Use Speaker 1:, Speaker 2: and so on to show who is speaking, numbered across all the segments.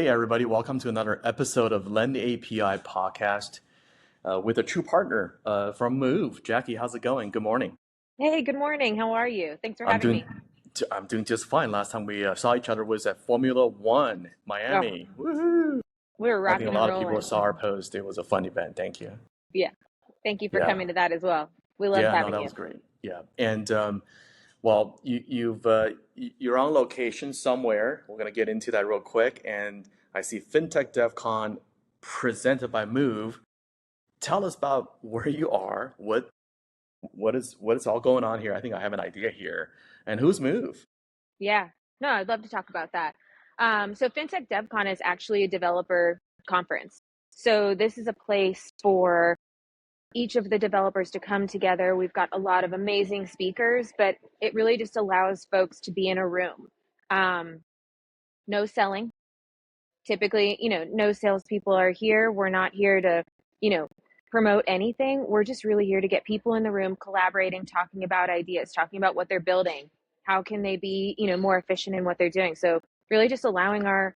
Speaker 1: Hey, everybody. Welcome to another episode of LendAPI Podcast with a true partner from MOOV. Jackie, how's it going? Good morning.
Speaker 2: Hey, good morning. How are you? Thanks for
Speaker 1: I'm
Speaker 2: having me.
Speaker 1: doing just fine. Last time we saw each other was at Formula One,
Speaker 2: Oh,
Speaker 1: Miami. Woohoo!
Speaker 2: we were
Speaker 1: I think a
Speaker 2: rocking and
Speaker 1: lot of people
Speaker 2: rolling.
Speaker 1: saw our post. It was a fun event. Thank you.
Speaker 2: Yeah. Thank you for
Speaker 1: Yeah.
Speaker 2: coming to that as well. We loved
Speaker 1: Yeah, no,
Speaker 2: having
Speaker 1: that
Speaker 2: you.
Speaker 1: was great. Yeah. And well, you're on location somewhere. We're gonna get into that real quick. And I see FinTech DevCon presented by MOOV. Tell us about where you are. What is all going on here? I think I have an idea here. And who's MOOV?
Speaker 2: Yeah. No, I'd love to talk about that. So FinTech DevCon is actually a developer conference. So this is a place for each of the developers to come together. We've got a lot of amazing speakers, but it really just allows folks to be in a room. No selling. Typically, no salespeople are here. We're not here to, promote anything. We're just really here to get people in the room collaborating, talking about ideas, talking about what they're building. How can they be, more efficient in what they're doing? So really just allowing our,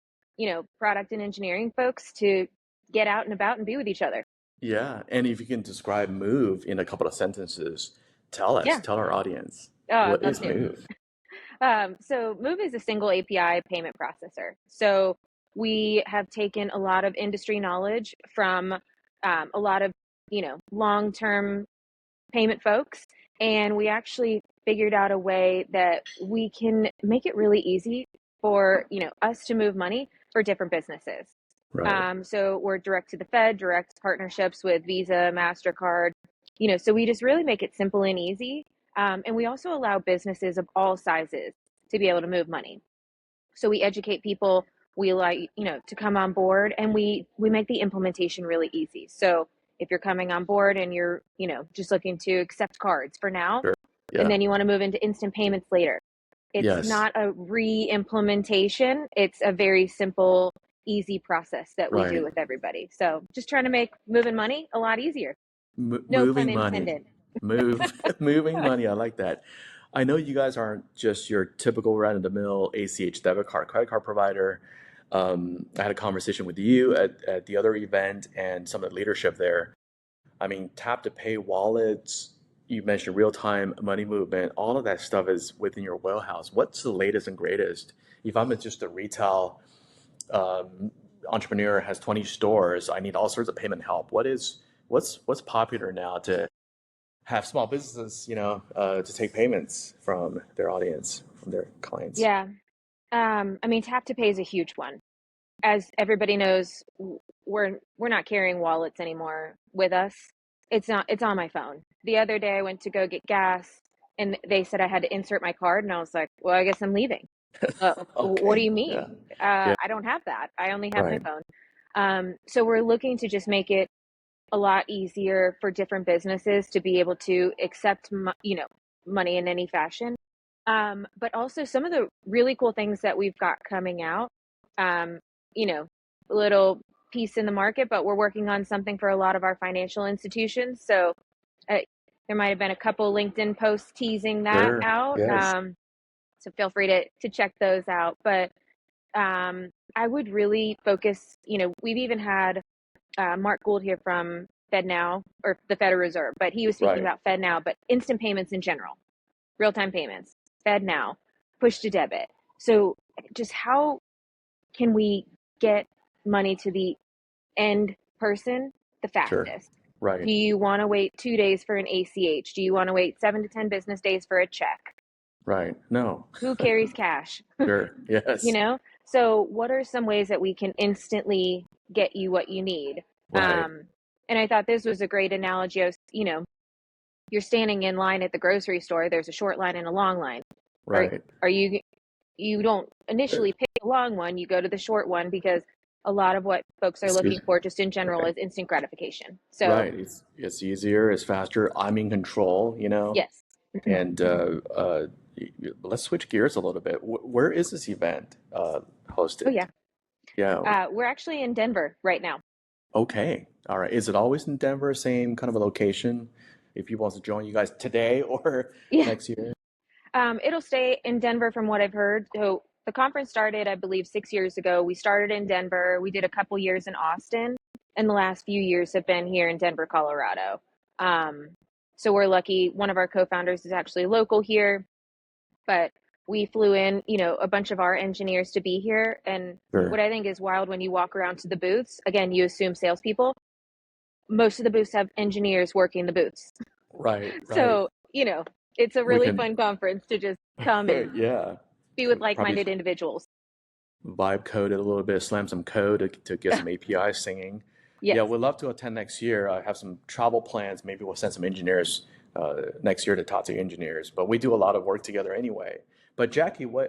Speaker 2: product and engineering folks to get out and about and be with each other.
Speaker 1: Yeah, and if you can describe MOOV in a couple of sentences, tell
Speaker 2: Yeah.
Speaker 1: our audience,
Speaker 2: Oh,
Speaker 1: what
Speaker 2: I'd
Speaker 1: is
Speaker 2: love to.
Speaker 1: MOOV?
Speaker 2: So MOOV is a single API payment processor. So we have taken a lot of industry knowledge from a lot of, long-term payment folks, and we actually figured out a way that we can make it really easy for, us to move money for different businesses.
Speaker 1: Right.
Speaker 2: So we're direct to the Fed, direct partnerships with Visa, Mastercard, so we just really make it simple and easy. And we also allow businesses of all sizes to be able to move money. So we educate people, we like, to come on board, and we make the implementation really easy. So if you're coming on board and you're, just looking to accept cards for now,
Speaker 1: Sure.
Speaker 2: and
Speaker 1: Yeah.
Speaker 2: then you want to move into instant payments later, it's
Speaker 1: Yes.
Speaker 2: not a re-implementation. It's a very simple, easy process that we do
Speaker 1: Right.
Speaker 2: with everybody. So just trying to make moving money a lot easier. No pun
Speaker 1: Moving money.
Speaker 2: intended.
Speaker 1: Moving money. I like that. I know you guys aren't just your typical run-of-the-mill ACH debit card, credit card provider. I had a conversation with you at the other event and some of the leadership there. I mean, tap to pay wallets, you mentioned real-time money movement, all of that stuff is within your wheelhouse. What's the latest and greatest? If I'm just a retail entrepreneur has 20 stores, I need all sorts of payment help. What's popular now to have small businesses, to take payments from their audience, from their clients?
Speaker 2: Yeah. I mean, tap to pay is a huge one. As everybody knows, we're not carrying wallets anymore with us. It's on my phone. The other day I went to go get gas and they said I had to insert my card, and I was like, well, I guess I'm leaving. What do
Speaker 1: Okay.
Speaker 2: you
Speaker 1: Yeah.
Speaker 2: mean?
Speaker 1: Yeah.
Speaker 2: I don't have that. I only have my
Speaker 1: Right.
Speaker 2: phone. So we're looking to just make it a lot easier for different businesses to be able to accept, money in any fashion. But also some of the really cool things that we've got coming out, a little piece in the market, but we're working on something for a lot of our financial institutions. So there might have been a couple LinkedIn posts teasing that
Speaker 1: Sure.
Speaker 2: out.
Speaker 1: Yes.
Speaker 2: So feel free to check those out. But I would really focus, we've even had Mark Gould here from FedNow, or the Federal Reserve, but he was speaking
Speaker 1: Right.
Speaker 2: about FedNow, but instant payments in general, real-time payments, FedNow, push to debit. So just how can we get money to the end person the
Speaker 1: Sure.
Speaker 2: fastest?
Speaker 1: Right.
Speaker 2: Do you want to wait 2 days for an ACH? Do you want to wait 7 to 10 business days for a check?
Speaker 1: Right. No.
Speaker 2: Who carries cash?
Speaker 1: Sure. Yes.
Speaker 2: So what are some ways that we can instantly get you what you need?
Speaker 1: Right.
Speaker 2: And I thought this was a great analogy. You're standing in line at the grocery store. There's a short line and a long line.
Speaker 1: Right.
Speaker 2: Are you don't initially pick the long one, you go to the short one, because a lot of what folks are
Speaker 1: It's
Speaker 2: looking
Speaker 1: easy.
Speaker 2: for just in general
Speaker 1: Right.
Speaker 2: is instant gratification. So
Speaker 1: Right. It's easier, it's faster. I'm in control,
Speaker 2: yes.
Speaker 1: And let's switch gears a little bit. Where is this event hosted?
Speaker 2: Oh yeah.
Speaker 1: Yeah.
Speaker 2: We're actually in Denver right now.
Speaker 1: Okay. All right. Is it always in Denver? Same kind of a location? If people want to join you guys today or
Speaker 2: Yeah.
Speaker 1: next year?
Speaker 2: It'll stay in Denver from what I've heard. So the conference started, I believe, 6 years ago. We started in Denver. We did a couple years in Austin, and the last few years have been here in Denver, Colorado. So we're lucky. One of our co-founders is actually local here, but we flew in, a bunch of our engineers to be here. And
Speaker 1: Sure.
Speaker 2: what I think is wild when you walk around to the booths, again, you assume salespeople. Most of the booths have engineers working the booths.
Speaker 1: Right.
Speaker 2: So, it's a
Speaker 1: We
Speaker 2: really
Speaker 1: can,
Speaker 2: fun conference to just come and
Speaker 1: yeah,
Speaker 2: be with
Speaker 1: probably
Speaker 2: like-minded individuals.
Speaker 1: vibe code it a little bit, slam some code to get some APIs singing.
Speaker 2: Yes.
Speaker 1: Yeah, we'd love to attend next year. I have some travel plans. Maybe we'll send some engineers next year to talk to engineers. But we do a lot of work together anyway. But Jackie, we're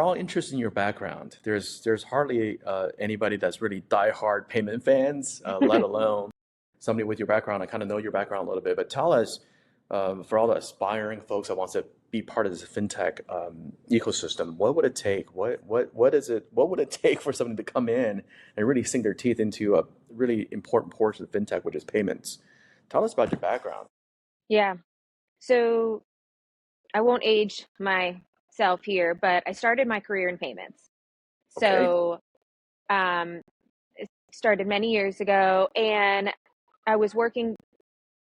Speaker 1: all interested in your background. There's hardly anybody that's really diehard payment fans, let alone somebody with your background. I kind of know your background a little bit, but tell us, for all the aspiring folks that wants to be part of this fintech ecosystem, what would it take? What would it take for somebody to come in and really sink their teeth into a really important portion of fintech, which is payments? Tell us about your background.
Speaker 2: Yeah. So I won't age myself here, but I started my career in payments.
Speaker 1: Okay.
Speaker 2: So it started many years ago, and I was working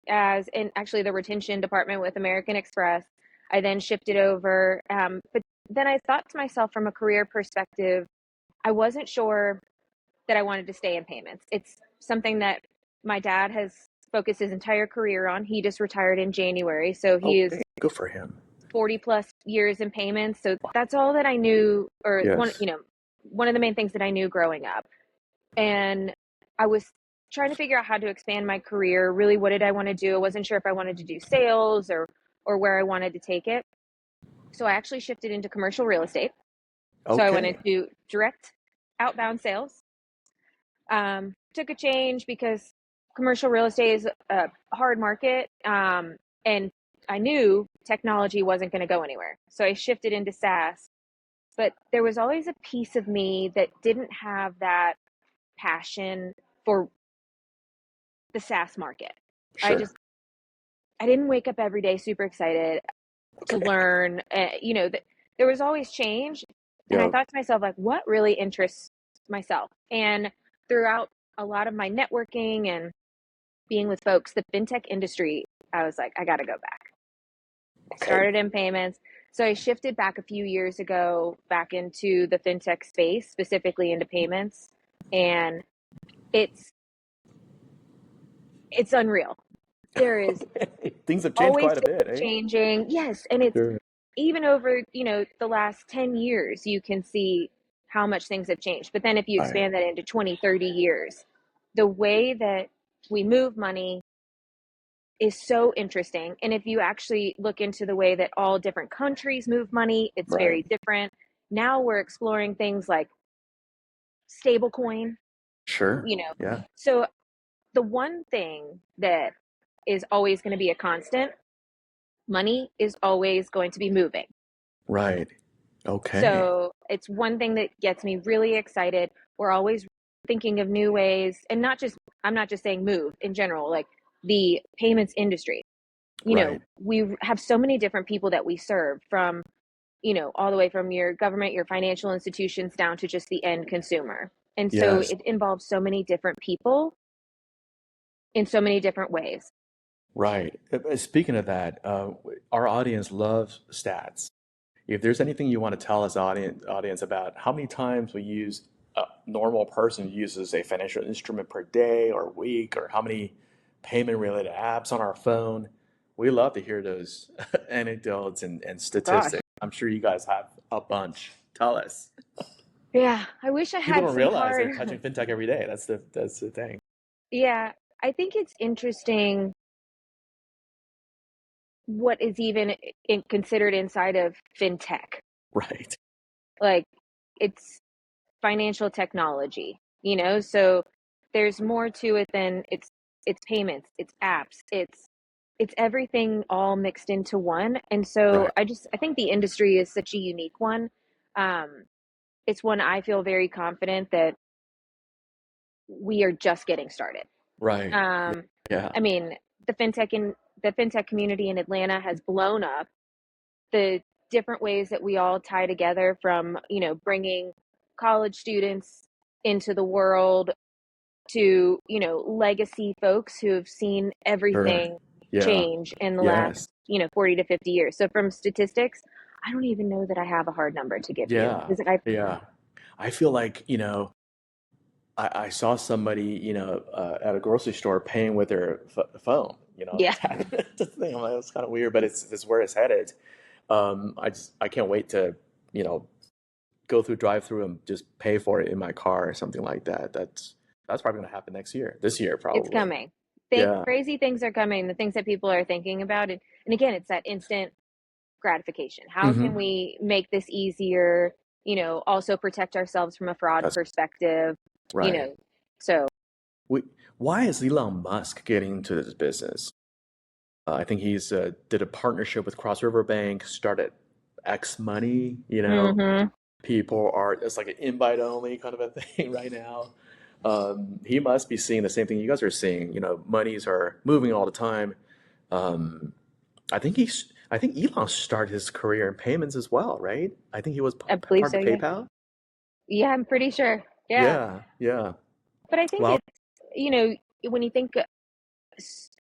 Speaker 2: as in actually the retention department with American Express. I then shifted over, but then I thought to myself, from a career perspective, I wasn't sure that I wanted to stay in payments. It's something that my dad has focused his entire career on. He just retired in January, so he is
Speaker 1: Okay, good for him.
Speaker 2: 40 plus years in payments. So that's all that I knew, or
Speaker 1: Yes.
Speaker 2: one of the main things that I knew growing up. And I was trying to figure out how to expand my career. Really, what did I want to do? I wasn't sure if I wanted to do sales or where I wanted to take it. So I actually shifted into commercial real estate. So I went
Speaker 1: Okay.
Speaker 2: into direct outbound sales. Took a change because commercial real estate is a hard market. And I knew technology wasn't going to go anywhere. So I shifted into SaaS. But there was always a piece of me that didn't have that passion for the SaaS market.
Speaker 1: Sure.
Speaker 2: I didn't wake up every day super excited to
Speaker 1: Okay.
Speaker 2: learn. There was always change. And I
Speaker 1: Yeah.
Speaker 2: thought to myself, like, what really interests myself? And throughout a lot of my networking and being with folks, the fintech industry, I was like, I got to go back. I
Speaker 1: Okay.
Speaker 2: started in payments. So I shifted back a few years ago back into the fintech space, specifically into payments. And it's unreal. There is
Speaker 1: Things have changed
Speaker 2: always
Speaker 1: quite a bit, eh?
Speaker 2: changing. Yes. And it's
Speaker 1: Sure.
Speaker 2: even over, the last 10 years, you can see how much things have changed. But then if you
Speaker 1: Right.
Speaker 2: expand that into 20, 30 years, the way that we move money is so interesting. And if you actually look into the way that all different countries move money, it's
Speaker 1: Right.
Speaker 2: very different. Now we're exploring things like stablecoin,
Speaker 1: Sure.
Speaker 2: you know.
Speaker 1: Yeah.
Speaker 2: So the one thing that is always going to be a constant, money is always going to be moving.
Speaker 1: Right. Okay.
Speaker 2: So it's one thing that gets me really excited. We're always thinking of new ways, and I'm not just saying move in general, like the payments industry.
Speaker 1: Right.
Speaker 2: We have so many different people that we serve, from, all the way from your government, your financial institutions, down to just the end consumer. And so
Speaker 1: Yes.
Speaker 2: it involves so many different people in so many different ways.
Speaker 1: Right. Speaking of that, our audience loves stats. If there's anything you want to tell us, audience, about how many times a normal person uses a financial instrument per day or week, or how many payment related apps on our phone, we love to hear those anecdotes and
Speaker 2: Gosh.
Speaker 1: statistics. I'm sure you guys have a bunch. Tell us.
Speaker 2: Yeah, I wish I
Speaker 1: People
Speaker 2: had
Speaker 1: don't
Speaker 2: some
Speaker 1: realize they're
Speaker 2: hard.
Speaker 1: touching fintech every day. That's the thing.
Speaker 2: Yeah, I think it's interesting what is even considered inside of fintech.
Speaker 1: Right.
Speaker 2: Like, it's financial technology, so there's more to it than it's payments, it's apps, it's everything all mixed into one. And so
Speaker 1: Right.
Speaker 2: I think the industry is such a unique one. It's one I feel very confident that we are just getting started.
Speaker 1: Right. Yeah.
Speaker 2: I mean, the fintech community in Atlanta has blown up. The different ways that we all tie together, from, bringing college students into the world to, legacy folks who have seen
Speaker 1: Sure.
Speaker 2: everything
Speaker 1: Yeah.
Speaker 2: change in the last,
Speaker 1: Yes.
Speaker 2: 40 to 50 years. So from statistics, I don't even know that I have a hard number to give you,
Speaker 1: Yeah.
Speaker 2: because I
Speaker 1: Yeah. I feel like, I saw somebody, at a grocery store paying with their phone,
Speaker 2: yeah,
Speaker 1: tap the thing. I'm like, it's kind of weird, but it's where it's headed. I can't wait to, you know, go through drive-through and just pay for it in my car or something like that. That's probably going to happen next year, this year
Speaker 2: it's
Speaker 1: probably.
Speaker 2: coming.
Speaker 1: Yeah.
Speaker 2: Crazy things are coming, the things that people are thinking about. And again, it's that instant gratification. How can
Speaker 1: Hmm.
Speaker 2: we make this easier? Also protect ourselves from a fraud
Speaker 1: That's
Speaker 2: perspective, you
Speaker 1: right.
Speaker 2: know. So
Speaker 1: We, why is Elon Musk getting into this business? I think he's did a partnership with Cross River Bank, started X Money.
Speaker 2: mhm.
Speaker 1: People are, it's like an invite only kind of a thing right now. He must be seeing the same thing you guys are seeing. Monies are moving all the time. Um, I think Elon started his career in payments as well, right? I think he was
Speaker 2: I believe
Speaker 1: part
Speaker 2: so,
Speaker 1: of the
Speaker 2: yeah.
Speaker 1: PayPal.
Speaker 2: Yeah, I'm pretty sure. Yeah.
Speaker 1: Yeah, yeah.
Speaker 2: But I think
Speaker 1: Well,
Speaker 2: it's, when you think,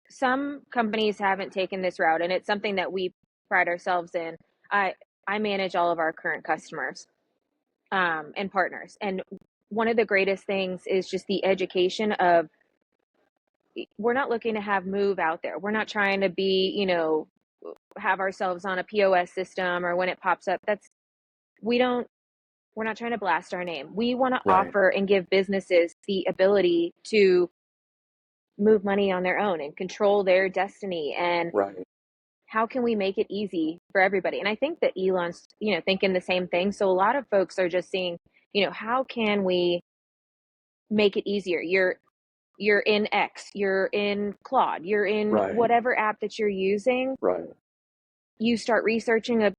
Speaker 2: some companies haven't taken this route, and it's something that we pride ourselves in. I manage all of our current customers, and partners. And one of the greatest things is just the education of, we're not looking to have Move out there. We're not trying to be, have ourselves on a POS system, or when it pops up, we don't, we're not trying to blast our name. We want to
Speaker 1: right,
Speaker 2: offer and give businesses the ability to move money on their own and control their destiny. And
Speaker 1: right.
Speaker 2: how can we make it easy for everybody? And I think that Elon's, thinking the same thing. So a lot of folks are just seeing, how can we make it easier? You're in X, you're in Claude, you're in
Speaker 1: Right,
Speaker 2: whatever app that you're using.
Speaker 1: right.
Speaker 2: You start researching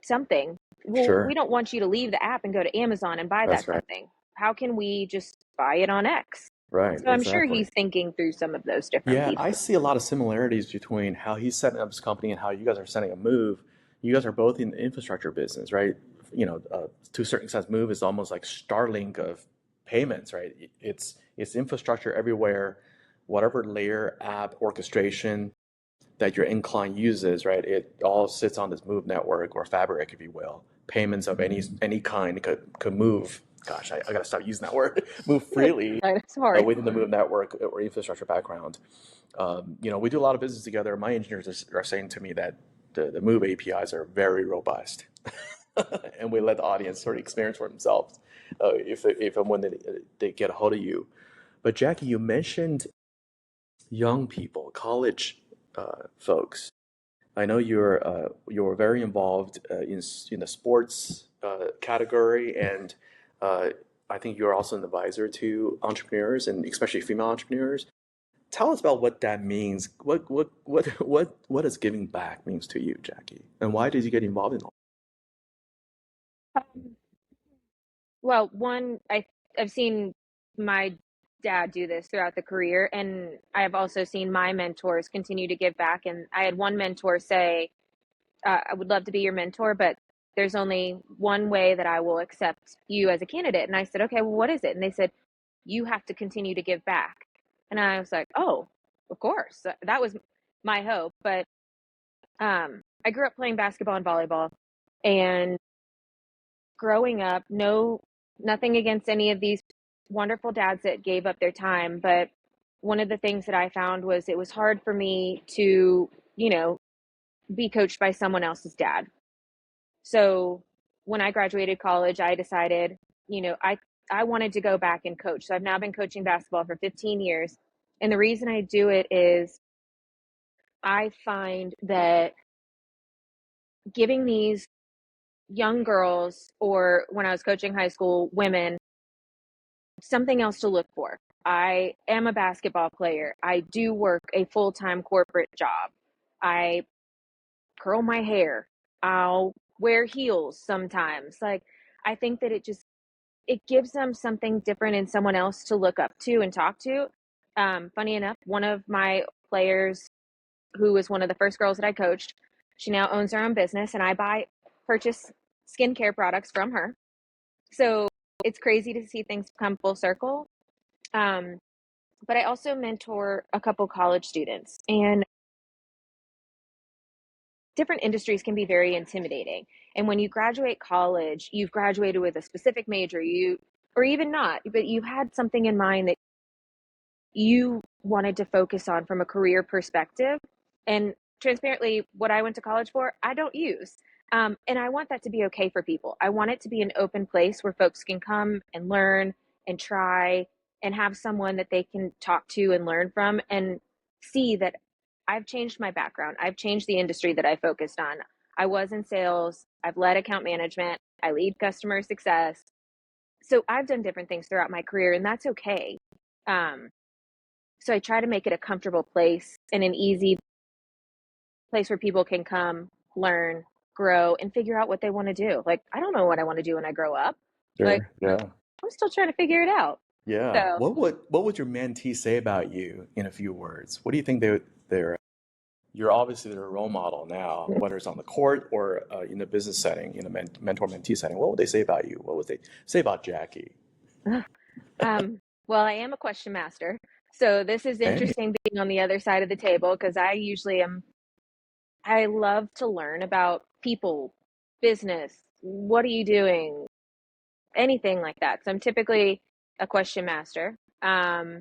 Speaker 2: something. Well, we
Speaker 1: Sure.
Speaker 2: don't want you to leave the app and go to Amazon and buy
Speaker 1: That's
Speaker 2: that
Speaker 1: right.
Speaker 2: something. How can we just buy it on X?
Speaker 1: Right,
Speaker 2: So I'm sure
Speaker 1: exactly.
Speaker 2: he's thinking through some of those different
Speaker 1: Yeah, I
Speaker 2: pieces.
Speaker 1: see a lot of similarities between how he's setting up his company and how you guys are setting a Move. You guys are both in the infrastructure business, right? To a certain extent, Move is almost like Starlink of payments, right? It's infrastructure everywhere, whatever layer, app, orchestration that your end client uses, right? It all sits on this Move network or fabric, if you will. Payments of any kind could move. Gosh, I got to stop using that word. Move freely
Speaker 2: It's hard.
Speaker 1: within the Move network or infrastructure background. We do a lot of business together. My engineers are saying to me that the Move APIs are very robust, and we let the audience sort of experience for themselves if and when they get a hold of you. But Jackie, you mentioned young people, college folks. I know you're very involved in the sports category, and uh, I think you're also an advisor to entrepreneurs and especially female entrepreneurs. Tell us about what that means. What does giving back means to you, Jackie, and why did you get involved in all?
Speaker 2: Um, Well, one, I've seen my dad do this throughout the career, and I have also seen my mentors continue to give back. And I had one mentor say, "I would love to be your mentor, but there's only one way that I will accept you as a candidate." And I said, "Okay, well, what is it?" And they said, "You have to continue to give back." And I was like, "Oh, of course." That was my hope. But I grew up playing basketball and volleyball, and growing up, nothing against any of these wonderful dads that gave up their time, but one of the things that I found was it was hard for me to, you know, be coached by someone else's dad. So when I graduated college, I decided, I wanted to go back and coach. So I've now been coaching basketball for 15 years. And the reason I do it is I find that giving these young girls, or when I was coaching high school women, something else to look for. I am a basketball player. I do work a full-time corporate job. I curl my hair. I'll wear heels sometimes. Like, I think that it gives them something different and someone else to look up to and talk to. Funny enough, one of my players, who was one of the first girls that I coached, She now owns her own business, and I purchase skincare products from her. So it's crazy to see things come full circle. But I also mentor a couple college students, and different industries can be very intimidating. And when you graduate college, you've graduated with a specific major, or even not, but you had something in mind that you wanted to focus on from a career perspective. And transparently, what I went to college for, I don't use. And I want that to be okay for people. I want it to be an open place where folks can come and learn and try and have someone that they can talk to and learn from and see that I've changed my background. I've changed the industry that I focused on. I was in sales. I've led account management. I lead customer success. So I've done different things throughout my career, and that's okay. So I try to make it a comfortable place and an easy place where people can come, learn, grow, and figure out what they want to do. Like, I don't know what I want to do when I grow up. Like,
Speaker 1: Sure. Yeah.
Speaker 2: I'm still trying to figure it out.
Speaker 1: Yeah.
Speaker 2: So,
Speaker 1: What would your mentee say about you in a few words? What do you think they're you're obviously their role model now, whether it's on the court or in the business setting, in a mentor mentee setting. What would they say about you? What would they say about Jackie?
Speaker 2: well, I am a question master. So this is
Speaker 1: Hey,
Speaker 2: interesting being on the other side of the table because I love to learn about people, business. What are you doing? Anything like that. So I'm typically a question master. A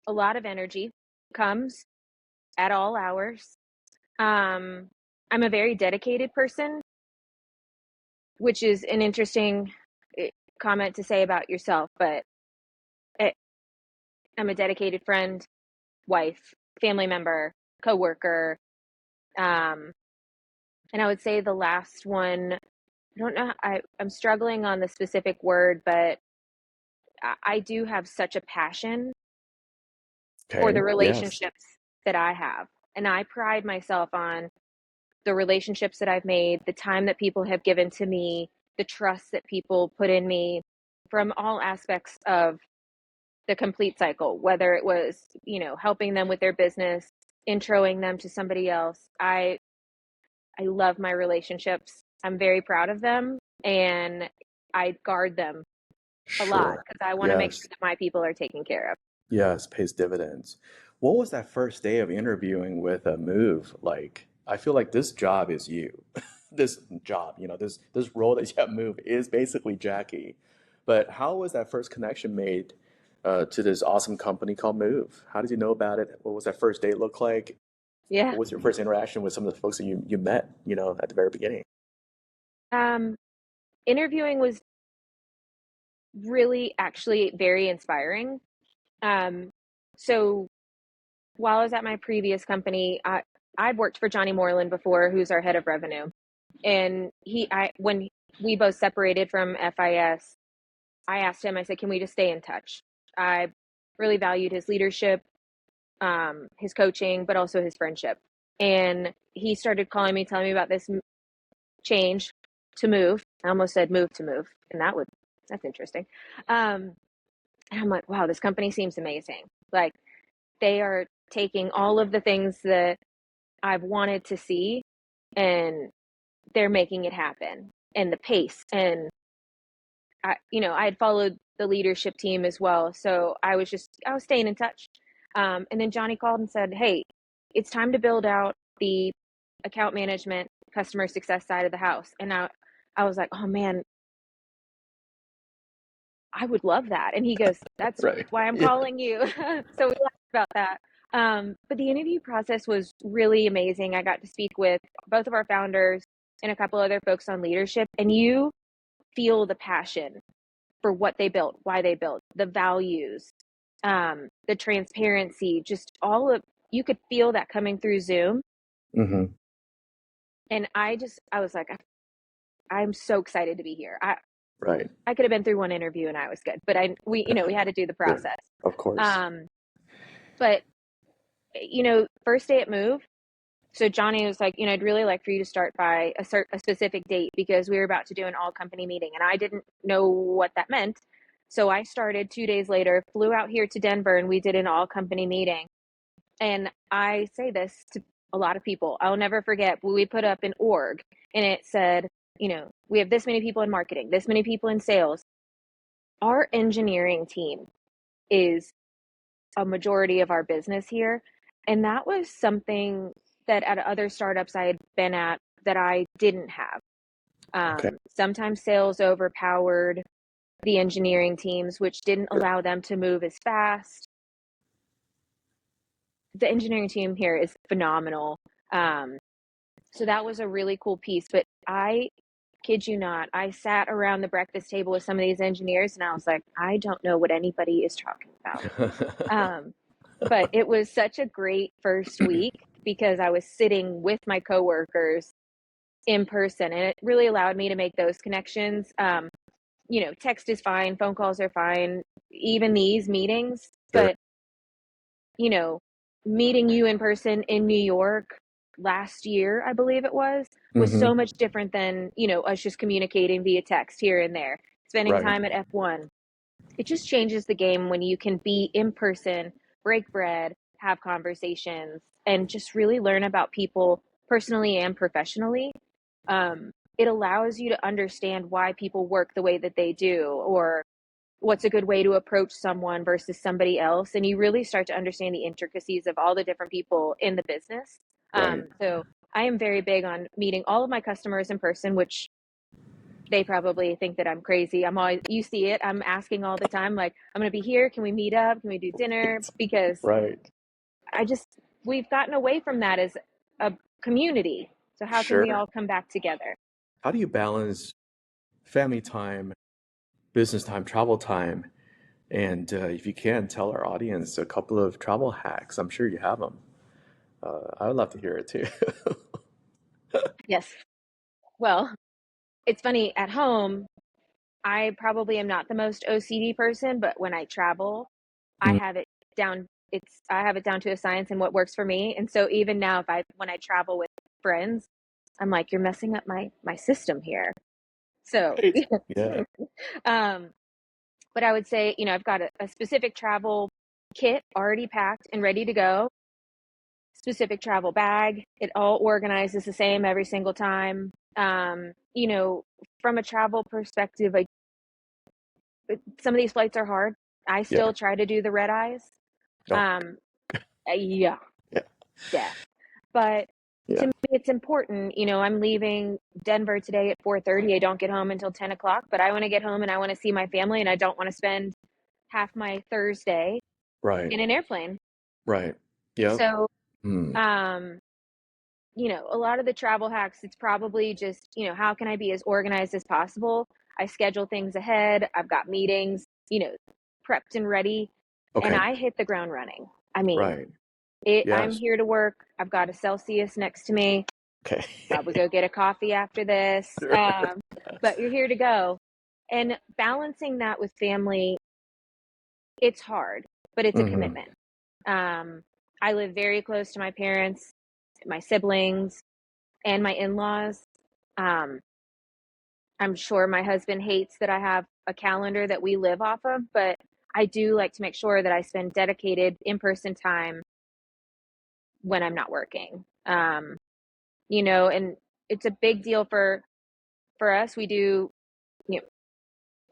Speaker 2: lot of energy comes at all hours. I'm a very dedicated person, which is an interesting comment to say about yourself, but it, I'm a dedicated friend, wife, family member, coworker. Um, and I would say the last one, I don't know, I'm struggling on the specific word, but I do have such a passion for
Speaker 1: okay,
Speaker 2: the
Speaker 1: yes,
Speaker 2: relationships that I have. And I pride myself on the relationships that I've made, the time that people have given to me, the trust that people put in me from all aspects of the complete cycle, whether it was, helping them with their business, introing them to somebody else. I love my relationships. I'm very proud of them, and I guard them a lot
Speaker 1: sure,
Speaker 2: because I want to make sure
Speaker 1: yes,
Speaker 2: that my people are taken care of.
Speaker 1: yes, pays dividends. What was that first day of interviewing with a move like? I feel like this job is you. This job, this role that you have moved is basically Jackie. But how was that first connection made to this awesome company called Move? How did you know about it? What was that first date look like?
Speaker 2: Yeah.
Speaker 1: What was your first interaction with some of the folks that you met, at the very beginning?
Speaker 2: Um, Interviewing was really actually very inspiring. Um, so while I was at my previous company, I'd worked for Johnny Moreland before, who's our head of revenue. And when we both separated from FIS, I asked him, I said, can we just stay in touch? I really valued his leadership, his coaching, but also his friendship. And he started calling me, telling me about this change to move. I almost said move to move. And that's interesting. Um, and I'm like, wow, this company seems amazing. Like, they are taking all of the things that I've wanted to see, and they're making it happen. And the pace, and I had followed the leadership team as well, so I was staying in touch. And then Johnny called and said, "Hey, it's time to build out the account management, customer success side of the house." And I was like, "Oh man, I would love that." And he goes, "That's
Speaker 1: Right.
Speaker 2: why I'm
Speaker 1: Yeah.
Speaker 2: calling you." So we laughed about that. But the interview process was really amazing. I got to speak with both of our founders and a couple other folks on leadership, and you feel the passion for what they built, why they built, the values, the transparency, just you could feel that coming through Zoom.
Speaker 1: Hmm.
Speaker 2: And I was like, I'm so excited to be here.
Speaker 1: Right.
Speaker 2: I could have been through one interview and I was good, but we had to do the
Speaker 1: Sure.
Speaker 2: process.
Speaker 1: Of course.
Speaker 2: Um, but first day at Move, so Johnny was like, I'd really like for you to start by a specific date because we were about to do an all company meeting and I didn't know what that meant. So I started 2 days later, flew out here to Denver, and we did an all company meeting. And I say this to a lot of people. I'll never forget, we put up an org and it said, we have this many people in marketing, this many people in sales. Our engineering team is a majority of our business here. And that was something that at other startups I had been at that I didn't have.
Speaker 1: Okay.
Speaker 2: Sometimes sales overpowered the engineering teams, which didn't allow them to move as fast. The engineering team here is phenomenal. So that was a really cool piece. But I kid you not, I sat around the breakfast table with some of these engineers and I was like, I don't know what anybody is talking about. But it was such a great first week because I was sitting with my coworkers in person, and it really allowed me to make those connections. Text is fine, phone calls are fine, even these meetings,
Speaker 1: Sure.
Speaker 2: but meeting you in person in New York last year, I believe it was so much different than, us just communicating via text here and there, spending
Speaker 1: Right.
Speaker 2: time at F1. It just changes the game when you can be in person, break bread, have conversations, and just really learn about people personally and professionally. It allows you to understand why people work the way that they do, or what's a good way to approach someone versus somebody else. And you really start to understand the intricacies of all the different people in the business.
Speaker 1: Right.
Speaker 2: So I am very big on meeting all of my customers in person, which they probably think that I'm crazy. You see it, I'm asking all the time, like, I'm going to be here. Can we meet up? Can we do dinner? Because
Speaker 1: Right.
Speaker 2: we've gotten away from that as a community. So how can we
Speaker 1: Sure.
Speaker 2: all come back together?
Speaker 1: How do you balance family time, business time, travel time? And if you can, tell our audience a couple of travel hacks. I'm sure you have them. I would love to hear it too.
Speaker 2: Yes. Well, it's funny, at home, I probably am not the most OCD person, but when I travel, I
Speaker 1: Mm.
Speaker 2: have it down. I have it down to a science and what works for me. And so even now, when I travel with friends, I'm like, you're messing up my system here. So,
Speaker 1: Right. Yeah.
Speaker 2: um, but I would say, I've got a specific travel kit already packed and ready to go. Specific travel bag. It all organizes the same every single time. From a travel perspective, some of these flights are hard. I
Speaker 1: Yeah.
Speaker 2: still try to do the red eyes.
Speaker 1: Oh,
Speaker 2: Um, yeah,
Speaker 1: yeah.
Speaker 2: death. But to
Speaker 1: Yeah.
Speaker 2: me, it's important. I'm leaving Denver today at 4:30. I don't get home until 10 o'clock, but I want to get home and I want to see my family, and I don't want to spend half my Thursday
Speaker 1: Right.
Speaker 2: in an airplane.
Speaker 1: Right. Yep.
Speaker 2: So,
Speaker 1: Mm.
Speaker 2: um, a lot of the travel hacks, it's probably just, how can I be as organized as possible? I schedule things ahead. I've got meetings, prepped and ready, and
Speaker 1: Okay.
Speaker 2: I hit the ground running. I mean,
Speaker 1: Right.
Speaker 2: I'm
Speaker 1: Yes.
Speaker 2: here to work. I've got a Celsius next to me.
Speaker 1: Okay.
Speaker 2: Probably go get a coffee after this.
Speaker 1: Sure.
Speaker 2: But you're here to go. And balancing that with family, it's hard, but it's a
Speaker 1: Mm-hmm.
Speaker 2: commitment. I live very close to my parents, my siblings, and my in-laws. Um, I'm sure my husband hates that I have a calendar that we live off of, but I do like to make sure that I spend dedicated in-person time when I'm not working. And it's a big deal for us. We do, you know,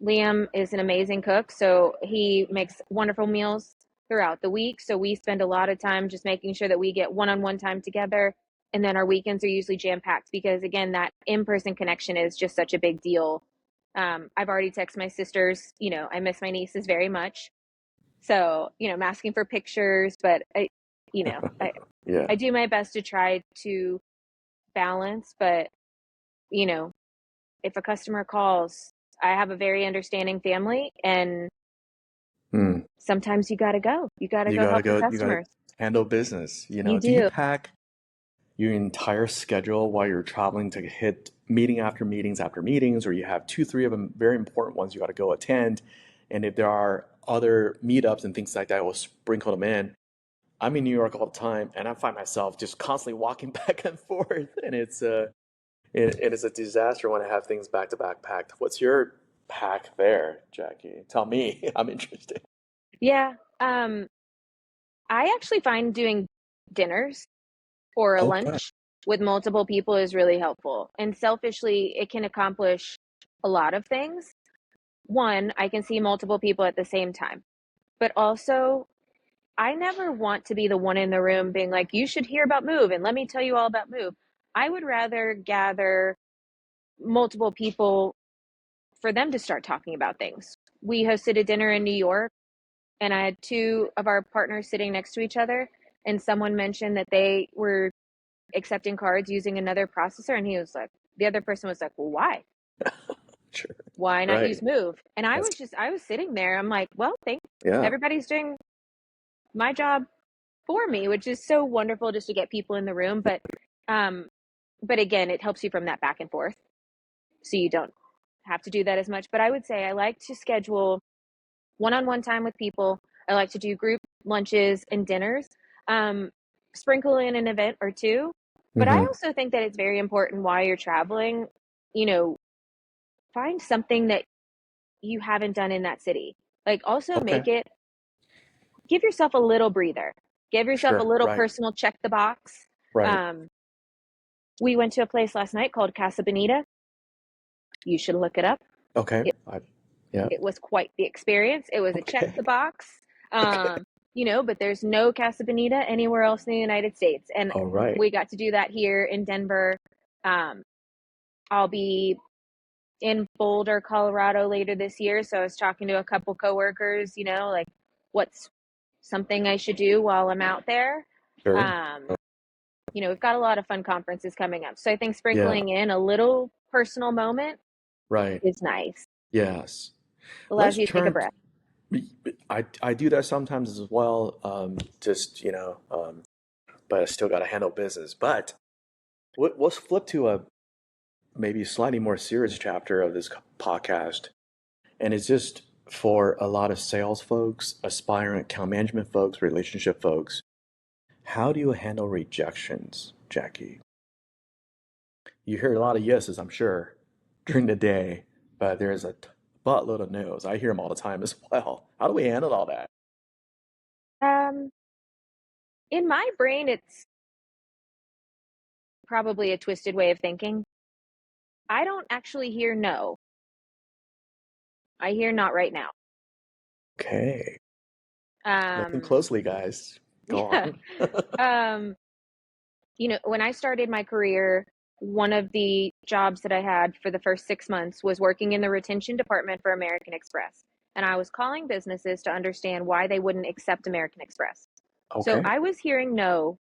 Speaker 2: Liam is an amazing cook, so he makes wonderful meals throughout the week. So we spend a lot of time just making sure that we get one-on-one time together. And then our weekends are usually jam-packed because, again, that in-person connection is just such a big deal. I've already texted my sisters, I miss my nieces very much. So, I'm asking for pictures, but you know, I,
Speaker 1: Yeah.
Speaker 2: I do my best to try to balance, but, you know, if a customer calls, I have a very understanding family, and
Speaker 1: Mm.
Speaker 2: sometimes you got to go. You got to
Speaker 1: You
Speaker 2: go
Speaker 1: gotta
Speaker 2: help your
Speaker 1: go. You gotta
Speaker 2: customers.
Speaker 1: handle business.
Speaker 2: You
Speaker 1: Do you
Speaker 2: do.
Speaker 1: pack your entire schedule while you're traveling to hit meeting after meetings after meetings, or you have two, three of them very important ones you got to go attend? And if there are other meetups and things like that, we'll sprinkle them in. I'm in New York all the time, and I find myself just constantly walking back and forth, and it is a disaster when I have things back to back packed. What's your pack there, Jackie? Tell me. I'm interested.
Speaker 2: Yeah. I actually find doing dinners for a
Speaker 1: Okay.
Speaker 2: lunch with multiple people is really helpful. And selfishly, it can accomplish a lot of things. One, I can see multiple people at the same time, but also I never want to be the one in the room being like, you should hear about Move and let me tell you all about Move. I would rather gather multiple people for them to start talking about things. We hosted a dinner in New York, and I had two of our partners sitting next to each other, and someone mentioned that they were accepting cards using another processor, and he was like, the other person was like, well, why?
Speaker 1: Sure.
Speaker 2: Why not use
Speaker 1: Right.
Speaker 2: Move? And I
Speaker 1: That's
Speaker 2: was sitting there, I'm like, well,
Speaker 1: yeah.
Speaker 2: everybody's doing my job for me, which is so wonderful just to get people in the room. Um, but again, it helps you from that back and forth, so you don't have to do that as much. But I would say I like to schedule one-on-one time with people. I like to do group lunches and dinners, um, sprinkle in an event or two. But I
Speaker 1: Hmm.
Speaker 2: also think that it's very important while you're traveling, you know, find something that you haven't done in that city. Like also
Speaker 1: Okay.
Speaker 2: give yourself a little breather. Give yourself a
Speaker 1: Sure.
Speaker 2: little
Speaker 1: Right.
Speaker 2: personal check the box.
Speaker 1: Right.
Speaker 2: Um, we went to a place last night called Casa Bonita. You should look it up.
Speaker 1: Okay.
Speaker 2: It,
Speaker 1: Yeah.
Speaker 2: it was quite the experience. It was a check
Speaker 1: Okay.
Speaker 2: the box.
Speaker 1: Okay.
Speaker 2: But there's no Casa Bonita anywhere else in the United States. And
Speaker 1: All right.
Speaker 2: we got to do that here in Denver. Um, I'll be in Boulder, Colorado later this year. So I was talking to a couple coworkers, like what's something I should do while I'm out there.
Speaker 1: Sure.
Speaker 2: Um, we've got a lot of fun conferences coming up. So I think
Speaker 1: Yeah.
Speaker 2: sprinkling in a little personal moment
Speaker 1: Right.
Speaker 2: is nice.
Speaker 1: Yes.
Speaker 2: Allows
Speaker 1: Let's
Speaker 2: you to take a
Speaker 1: turn.
Speaker 2: breath.
Speaker 1: I do that sometimes as well. Just but I still got to handle business. But let's flip to a maybe slightly more serious chapter of this podcast, and it's just for a lot of sales folks, aspiring account management folks, relationship folks. How do you handle rejections, Jackie? You hear a lot of yeses, I'm sure, during the day, but there's a buttload of no's. I hear them all the time as well. How do we handle all that?
Speaker 2: Um, in my brain, it's probably a twisted way of thinking. I don't actually hear no. I hear not right now.
Speaker 1: Okay. Listen
Speaker 2: Um,
Speaker 1: closely, guys. Go
Speaker 2: yeah.
Speaker 1: on.
Speaker 2: Um, when I started my career, one of the jobs that I had for the first 6 months was working in the retention department for American Express. And I was calling businesses to understand why they wouldn't accept American Express. So
Speaker 1: Okay.
Speaker 2: I was hearing no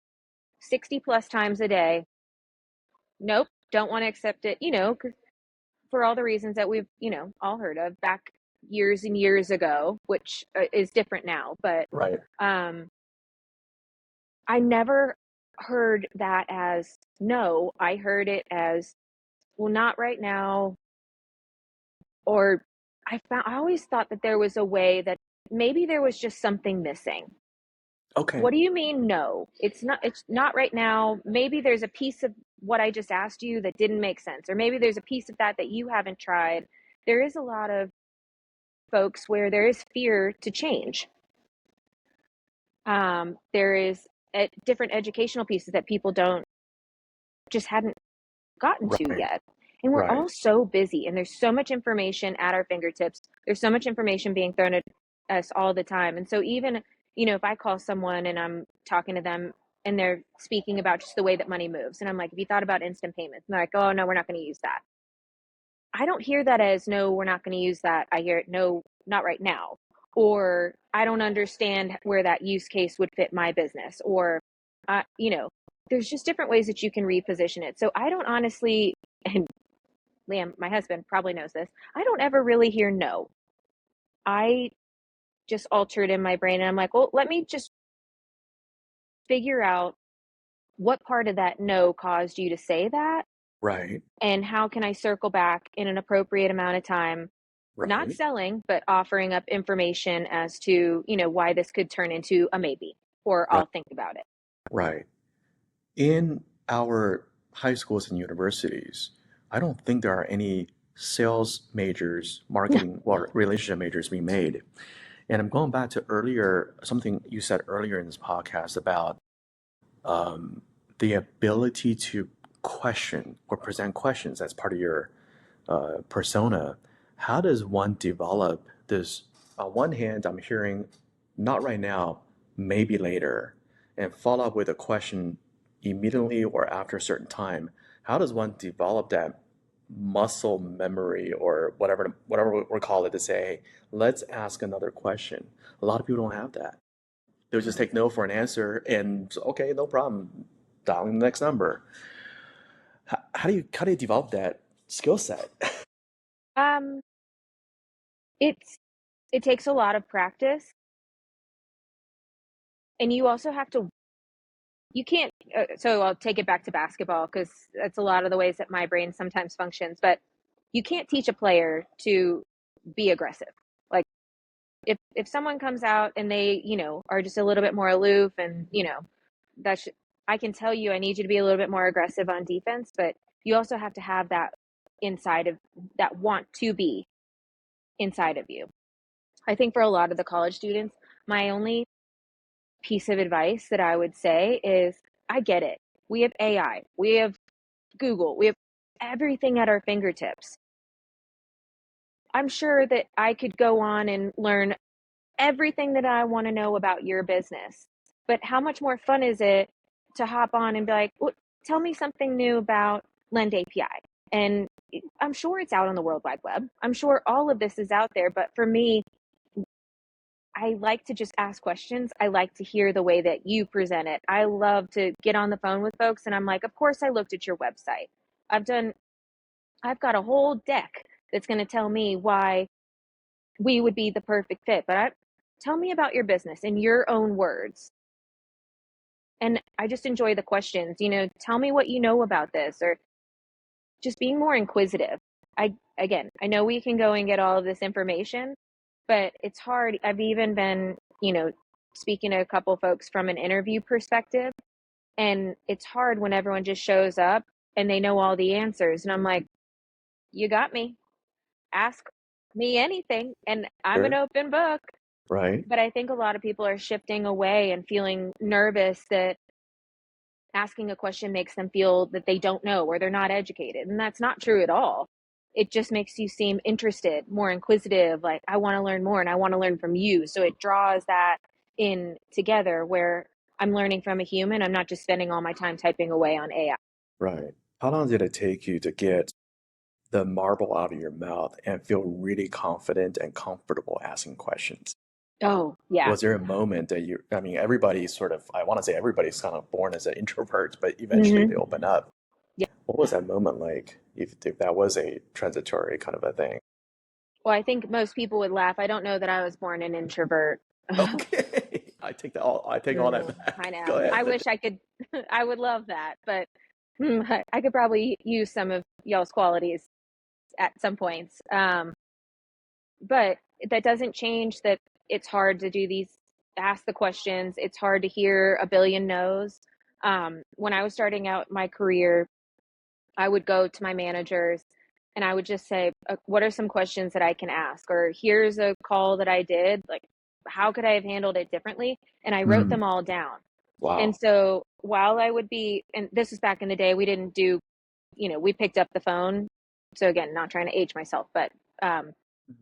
Speaker 2: 60 plus times a day. Nope, don't want to accept it, 'cause for all the reasons that we've, all heard of back years and years ago, which is different now. But
Speaker 1: Right.
Speaker 2: um, I never heard that as no. I heard it as, well, not right now. Or I always thought that there was a way that maybe there was just something missing.
Speaker 1: Okay.
Speaker 2: What do you mean no? It's not right now. Maybe there's a piece of what I just asked you that didn't make sense, or maybe there's a piece of that you haven't tried. There is a lot of folks where there is fear to change. There is different educational pieces that people don't just hadn't gotten to
Speaker 1: Right.
Speaker 2: yet. And we're
Speaker 1: Right.
Speaker 2: all so busy, and there's so much information at our fingertips. There's so much information being thrown at us all the time. And so even, if I call someone and I'm talking to them and they're speaking about just the way that money moves, and I'm like, have you thought about instant payments? And they're like, oh, no, we're not going to use that. I don't hear that as, no, we're not going to use that. I hear it, no, not right now. Or I don't understand where that use case would fit my business. Or, there's just different ways that you can reposition it. So I don't honestly, and Liam, my husband, probably knows this, I don't ever really hear no. I just alter it in my brain, and I'm like, well, let me just figure out what part of that no caused you to say that,
Speaker 1: Right.
Speaker 2: and how can I circle back in an appropriate amount of time, not
Speaker 1: Right.
Speaker 2: selling, but offering up information as to, why this could turn into a maybe, or
Speaker 1: Right.
Speaker 2: I'll think about it.
Speaker 1: Right. In our high schools and universities, I don't think there are any sales majors, marketing, well, relationship majors being made. And I'm going back to earlier, something you said earlier in this podcast about um, the ability to question or present questions as part of your persona, how does one develop this? On one hand, I'm hearing not right now, maybe later, and follow up with a question immediately or after a certain time. How does one develop that muscle memory or whatever we call it to say, let's ask another question? A lot of people don't have that. They'll just take no for an answer and okay, no problem, dialing the next number. How do you develop that skill set?
Speaker 2: Um, it's it takes a lot of practice, and you also have to. You can't. So I'll take it back to basketball because that's a lot of the ways that my brain sometimes functions. But you can't teach a player to be aggressive. Like if someone comes out and they are just a little bit more aloof and that's I can tell you I need you to be a little bit more aggressive on defense, but you also have to have that inside of that want to be inside of you. I think for a lot of the college students, my only piece of advice that I would say is I get it. We have AI, we have Google, we have everything at our fingertips. I'm sure that I could go on and learn everything that I want to know about your business. But how much more fun is it to hop on and be like, well, tell me something new about LendAPI? And I'm sure it's out on the World Wide Web. I'm sure all of this is out there. But for me, I like to just ask questions. I like to hear the way that you present it. I love to get on the phone with folks and I'm like, of course I looked at your website. I've got a whole deck that's going to tell me why we would be the perfect fit. But tell me about your business in your own words. And I just enjoy the questions, tell me what you know about this, or just being more inquisitive. I know we can go and get all of this information, but it's hard. I've even been, speaking to a couple folks from an interview perspective, and it's hard when everyone just shows up and they know all the answers. And I'm like, you got me. Ask me anything, and I'm an
Speaker 1: Sure.
Speaker 2: open book.
Speaker 1: Right.
Speaker 2: But I think a lot of people are shifting away and feeling nervous that asking a question makes them feel that they don't know or they're not educated. And that's not true at all. It just makes you seem interested, more inquisitive, like I want to learn more and I want to learn from you. So it draws that in together where I'm learning from a human. I'm not just spending all my time typing away on AI.
Speaker 1: Right. How long did it take you to get the marble out of your mouth and feel really confident and comfortable asking questions?
Speaker 2: Oh, yeah.
Speaker 1: Was there a moment that I mean, everybody's sort of, I want to say everybody's kind of born as an introvert, but eventually they
Speaker 2: Mm-hmm.
Speaker 1: open up.
Speaker 2: Yeah.
Speaker 1: What was that moment like, if that was a transitory kind of a thing?
Speaker 2: Well, I think most people would laugh. I don't know that I was born an introvert.
Speaker 1: Okay. I take all that
Speaker 2: I
Speaker 1: back. Go
Speaker 2: know. I
Speaker 1: ahead.
Speaker 2: wish I could, I would love that, but I could probably use some of y'all's qualities at some points. But that doesn't change that it's hard to do these, ask the questions. It's hard to hear a billion no's. When I was starting out my career, I would go to my managers and I would just say, what are some questions that I can ask? Or here's a call that I did. Like, how could I have handled it differently? And I wrote
Speaker 1: Hmm.
Speaker 2: them all down. And
Speaker 1: Wow.
Speaker 2: so while I would be, and this was back in the day, we didn't do, we picked up the phone. So again, not trying to age myself, but I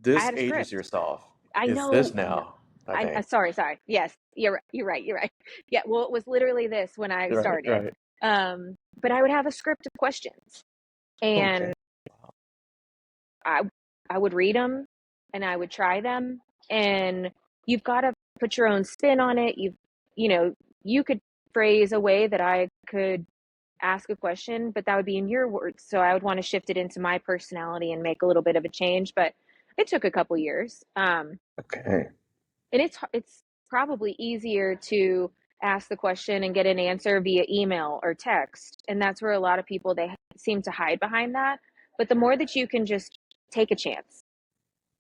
Speaker 1: This
Speaker 2: had a
Speaker 1: ages
Speaker 2: script.
Speaker 1: yourself.
Speaker 2: I
Speaker 1: It's this
Speaker 2: know, I know.
Speaker 1: now, I
Speaker 2: I'm
Speaker 1: think.
Speaker 2: sorry, sorry. Yes, you're right. Yeah, well, it was literally this when I
Speaker 1: Right,
Speaker 2: started.
Speaker 1: right.
Speaker 2: But I would have a script of questions,
Speaker 1: Okay.
Speaker 2: and I I would read them, and I would try them, and you've got to put your own spin on it. You know, you could phrase a way that I could ask a question, but that would be in your words. So I would want to shift it into my personality and make a little bit of a change. But it took a couple years.
Speaker 1: Okay.
Speaker 2: And it's probably easier to ask the question and get an answer via email or text, and that's where a lot of people they seem to hide behind that. But the more that you can just take a chance,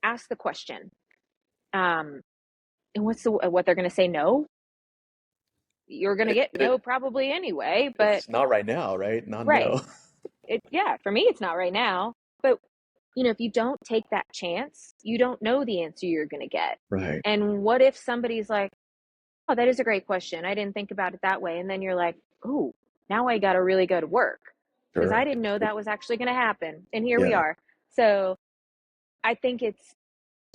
Speaker 2: ask the question, um and what they're going to say, no, you're going to get no
Speaker 1: It,
Speaker 2: probably anyway. But
Speaker 1: it's not right now, right? Not
Speaker 2: right,
Speaker 1: no.
Speaker 2: yeah, for me it's not right now. But if you don't take that chance, you don't know the answer you're going to get.
Speaker 1: Right.
Speaker 2: And what if somebody's like, oh, that is a great question. I didn't think about it that way. And then you're like, oh, now I got to really go to work because I
Speaker 1: Sure.
Speaker 2: didn't know that was actually going to happen. And here we
Speaker 1: Yeah.
Speaker 2: are. So I think it's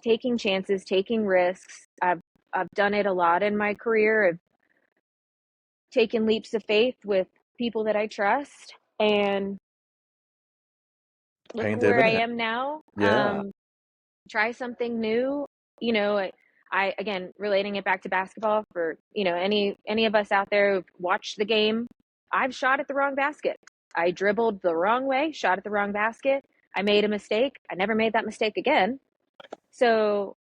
Speaker 2: taking chances, taking risks. I've done it a lot in my career. I've taken leaps of faith with people that I trust, and look
Speaker 1: Paying
Speaker 2: where I
Speaker 1: dividend.
Speaker 2: am now.
Speaker 1: Yeah.
Speaker 2: Try something new. You know, I again relating it back to basketball for any of us out there who've watched the game. I've shot at the wrong basket. I dribbled the wrong way, shot at the wrong basket. I made a mistake. I never made that mistake again. So,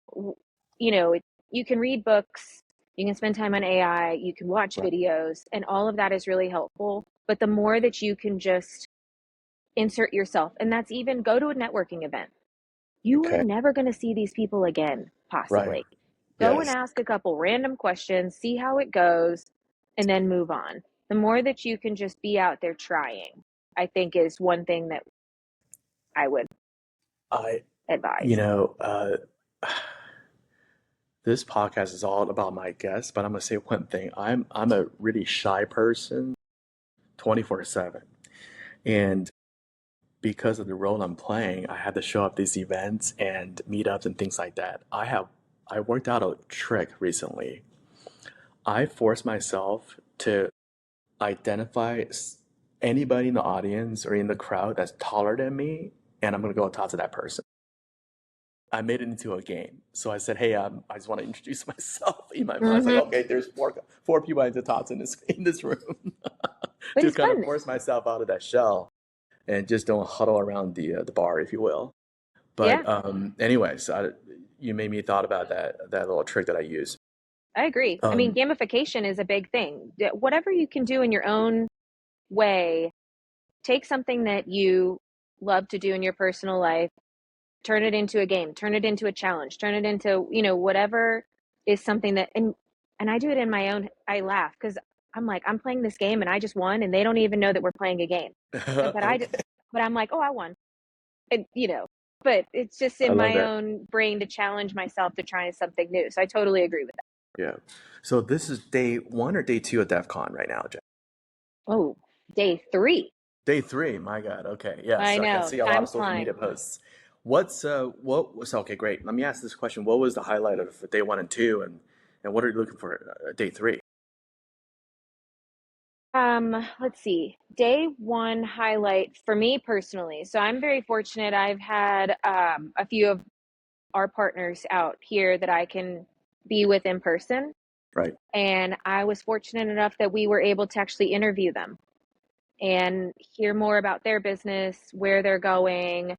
Speaker 2: you can read books, you can spend time on AI, you can watch
Speaker 1: Right.
Speaker 2: videos, and all of that is really helpful. But the more that you can just insert yourself, and that's even go to a networking event. You are
Speaker 1: Okay.
Speaker 2: never going to see these people again,
Speaker 1: Right.
Speaker 2: possibly. Go and
Speaker 1: Yes.
Speaker 2: ask a couple random questions, see how it goes, and then move on. The more that you can just be out there trying, I think is one thing that I would
Speaker 1: I, you
Speaker 2: advise.
Speaker 1: know, this podcast is all about my guests, but I'm gonna say one thing. I'm a really shy person, 24/7, and because of the role I'm playing, I have to show up these events and meetups and things like that. I worked out a trick recently. I forced myself to identify anybody in the audience or in the crowd that's taller than me, and I'm gonna go and talk to that person. I made it into a game. So I said, "Hey, I just want to introduce myself." In my mind, I was like,
Speaker 2: Mm-hmm.
Speaker 1: "Okay, there's four people I need to talk to in this room,"
Speaker 2: But
Speaker 1: to
Speaker 2: it's
Speaker 1: kind of
Speaker 2: fun.
Speaker 1: force myself out of that shell and just don't huddle around the bar, if you will.
Speaker 2: Yeah,
Speaker 1: But anyways, you made me thought about that little trick that I use.
Speaker 2: I agree. I mean,
Speaker 1: Um,
Speaker 2: gamification is a big thing. Whatever you can do in your own way, take something that you love to do in your personal life, turn it into a game, turn it into a challenge, turn it into, whatever is something that, and I do it in my own, I laugh because I'm like, I'm playing this game and I just won and they don't even know that we're playing a game. But
Speaker 1: okay,
Speaker 2: but I'm like, oh, I won. And, but it's just
Speaker 1: I
Speaker 2: in
Speaker 1: love
Speaker 2: my
Speaker 1: that.
Speaker 2: own brain to challenge myself to try something new. So I totally agree with that.
Speaker 1: Yeah. So this is day one or day two of DevCon right now, Jack?
Speaker 2: Oh, day 3.
Speaker 1: Day three. My God. Okay. Yes,
Speaker 2: I
Speaker 1: I can
Speaker 2: know.
Speaker 1: see a lot of
Speaker 2: Time's
Speaker 1: social media
Speaker 2: flying.
Speaker 1: posts. What was okay? Great. Let me ask this question. What was the highlight of day one and two, and what are you looking for day three?
Speaker 2: Let's see. Day 1 highlight for me personally. So I'm very fortunate. I've had a few of our partners out here that I can be with in person.
Speaker 1: Right.
Speaker 2: And I was fortunate enough that we were able to actually interview them and hear more about their business, where they're going,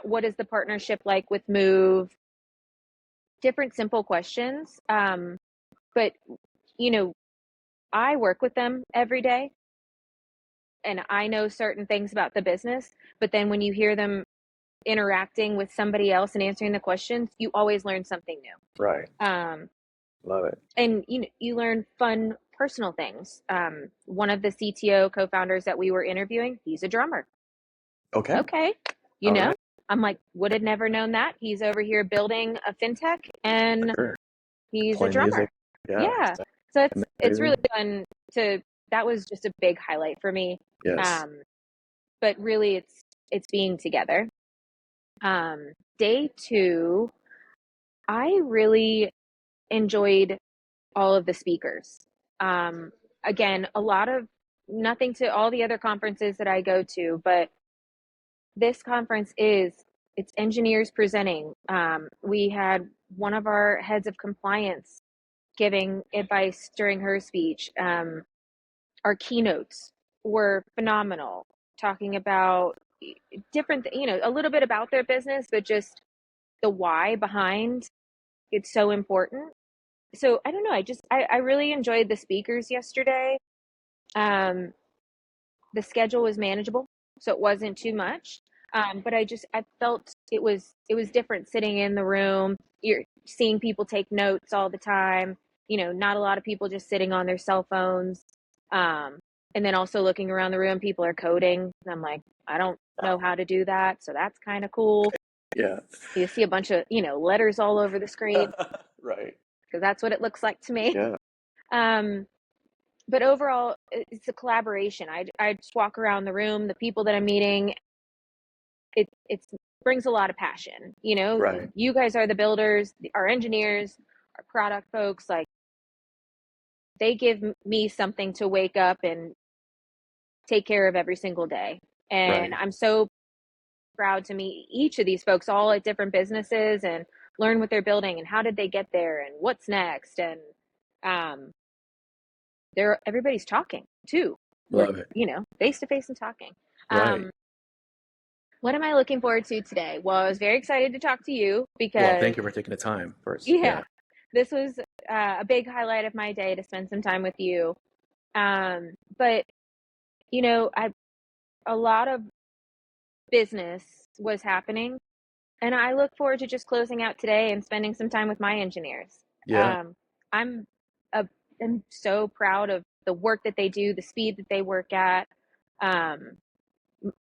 Speaker 2: what is the partnership like with Move, different simple questions. But, you know, I work with them every day and I know certain things about the business, but then when you hear them interacting with somebody else and answering the questions, you always learn something
Speaker 1: Right.
Speaker 2: new.
Speaker 1: Love it.
Speaker 2: And you learn fun personal things. One of the CTO co-founders that we were interviewing, he's a drummer.
Speaker 1: Okay.
Speaker 2: Okay, you
Speaker 1: All
Speaker 2: know,
Speaker 1: right.
Speaker 2: I'm like, would have never known that. He's over here building a fintech, and
Speaker 1: Sure.
Speaker 2: he's a
Speaker 1: Play music.
Speaker 2: drummer.
Speaker 1: Yeah.
Speaker 2: Yeah, so it's really
Speaker 1: Amazing.
Speaker 2: fun to. That was just a big highlight for me.
Speaker 1: Yes.
Speaker 2: Um, but really, it's being together. Day 2, I really enjoyed all of the speakers. Um, Again, a lot of nothing to all the other conferences that I go to, but this conference it's engineers presenting. We had one of our heads of compliance giving advice during her speech. Our keynotes were phenomenal, talking about different, a little bit about their business, but just the why behind it's so important. So I don't know. I really enjoyed the speakers yesterday. Um, the schedule was manageable, so it wasn't too much. But I felt it was different sitting in the room. You're seeing people take notes all the time. Not a lot of people just sitting on their cell phones. Um, and then also looking around the room, people are coding. And I'm like, I don't know how to do that, so that's kind of cool.
Speaker 1: Yeah.
Speaker 2: You see a bunch of letters all over the screen
Speaker 1: Right.
Speaker 2: because that's what it looks like to me.
Speaker 1: Yeah.
Speaker 2: Um, but overall, it's a collaboration. I just walk around the room, the people that I'm meeting, it brings a lot of passion. You know,
Speaker 1: Right.
Speaker 2: you guys are the builders, our engineers, our product folks, like they give me something to wake up and take care of every single day. And
Speaker 1: Right.
Speaker 2: I'm so proud to meet each of these folks all at different businesses and learn what they're building and how did they get there and what's next. And um, everybody's talking too. We're,
Speaker 1: Love it.
Speaker 2: face to face and talking.
Speaker 1: Right.
Speaker 2: What am I looking forward to today? Well, I was very excited to talk to you
Speaker 1: Well,
Speaker 2: because,
Speaker 1: thank you for taking the time first.
Speaker 2: yeah,
Speaker 1: Yeah.
Speaker 2: this was a big highlight of my day to spend some time with you. But a lot of business was happening, and I look forward to just closing out today and spending some time with my engineers.
Speaker 1: Yeah.
Speaker 2: Um, I'm I'm so proud of the work that they do, the speed that they work at, um,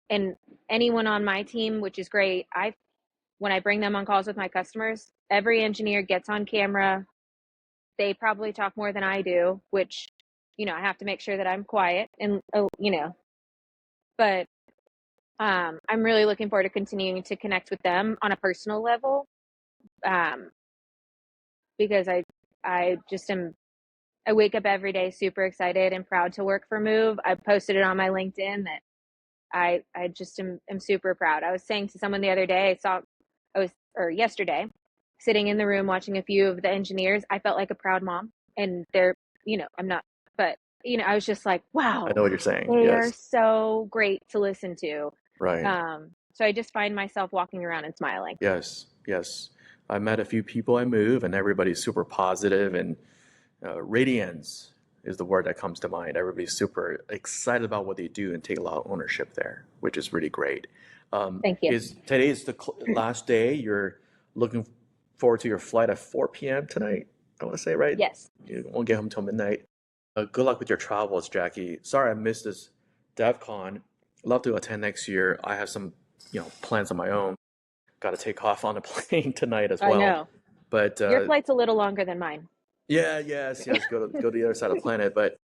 Speaker 2: and anyone on my team, which is great. When I bring them on calls with my customers, every engineer gets on camera. They probably talk more than I do, which I have to make sure that I'm quiet and but I'm really looking forward to continuing to connect with them on a personal level, um, because I just am. I wake up every day super excited and proud to work for Move. I posted it on my LinkedIn that I just am super proud. I was saying to someone the other day, or yesterday, sitting in the room watching a few of the engineers. I felt like a proud mom, and I'm not, but I was just like,
Speaker 1: I
Speaker 2: wow,
Speaker 1: know what you're saying.
Speaker 2: they are
Speaker 1: Yes.
Speaker 2: so great to listen to.
Speaker 1: Right.
Speaker 2: So I just find myself walking around and smiling.
Speaker 1: Yes. Yes. I met a few people I move, and everybody's super positive, and radiance is the word that comes to mind. Everybody's super excited about what they do and take a lot of ownership there, which is really great.
Speaker 2: Thank you.
Speaker 1: Today is the last day? You're looking forward to your flight at 4 p.m. tonight, I want to say, right?
Speaker 2: Yes.
Speaker 1: You won't get home till midnight. Good luck with your travels, Jackie. Sorry I missed this DevCon. Love to attend next year. I have some, plans on my own. Got to take off on a plane tonight as
Speaker 2: I
Speaker 1: well.
Speaker 2: know.
Speaker 1: But
Speaker 2: Your flight's a little longer than mine.
Speaker 1: yeah, yes, go to the other side of the planet. But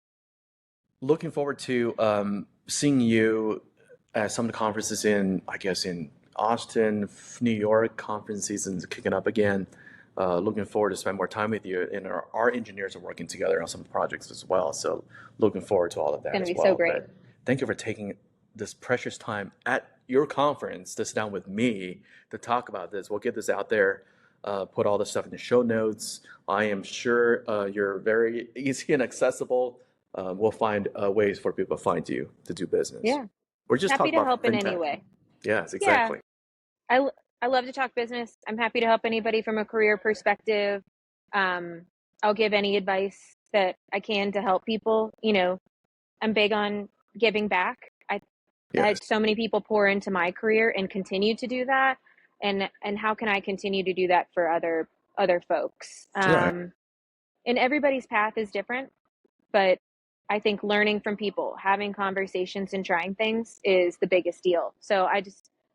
Speaker 1: looking forward to seeing you at some of the conferences in Austin, New York. Conference season's kicking up again. Looking forward to spend more time with you. And our engineers are working together on some projects as well. So looking forward to all of that
Speaker 2: It's
Speaker 1: as
Speaker 2: going to be
Speaker 1: well.
Speaker 2: so great.
Speaker 1: But thank you for taking this precious time at your conference to sit down with me to talk about this. We'll get this out there. Put all this stuff in the show notes. I am sure you're very easy and accessible. We'll find ways for people to find you to do business.
Speaker 2: Yeah.
Speaker 1: We're just
Speaker 2: Happy
Speaker 1: talking
Speaker 2: to
Speaker 1: about
Speaker 2: help in
Speaker 1: FinTech.
Speaker 2: any way.
Speaker 1: Yes,
Speaker 2: Yeah.
Speaker 1: exactly.
Speaker 2: I love to talk business. I'm happy to help anybody from a career perspective. I'll give any advice that I can to help people. I'm big on giving back. I
Speaker 1: Yes.
Speaker 2: had so many people pour into my career and continue to do that. And how can I continue to do that for other folks?
Speaker 1: Right.
Speaker 2: And everybody's path is different, but I think learning from people, having conversations and trying things is the biggest deal. So I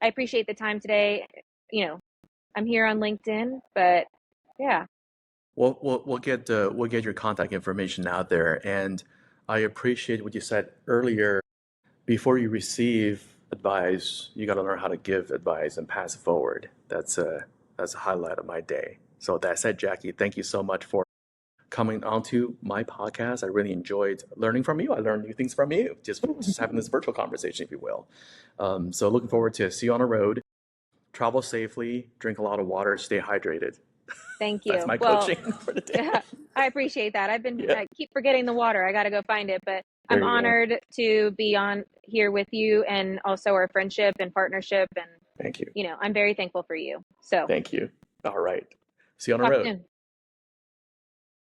Speaker 2: appreciate the time today. I'm here on LinkedIn, but yeah.
Speaker 1: We'll get your contact information out there, and I appreciate what you said earlier. Before you receive advice, you got to learn how to give advice and pass it forward. That's a highlight of my day. So that said, Jackie, thank you so much for coming onto my podcast. I really enjoyed learning from you. I learned new things from you, just having this virtual conversation, if you will. So looking forward to see you on the road. Travel safely, drink a lot of water, stay hydrated.
Speaker 2: Thank you.
Speaker 1: That's my coaching for the day.
Speaker 2: Yeah, I appreciate that. I keep forgetting the water. I got to go find it, but
Speaker 1: There
Speaker 2: I'm
Speaker 1: you go.
Speaker 2: honored to be on here with you and also our friendship and partnership. And,
Speaker 1: Thank you.
Speaker 2: I'm very thankful for you. So
Speaker 1: Thank you. All right. See you on the
Speaker 2: talk
Speaker 1: road.
Speaker 2: soon.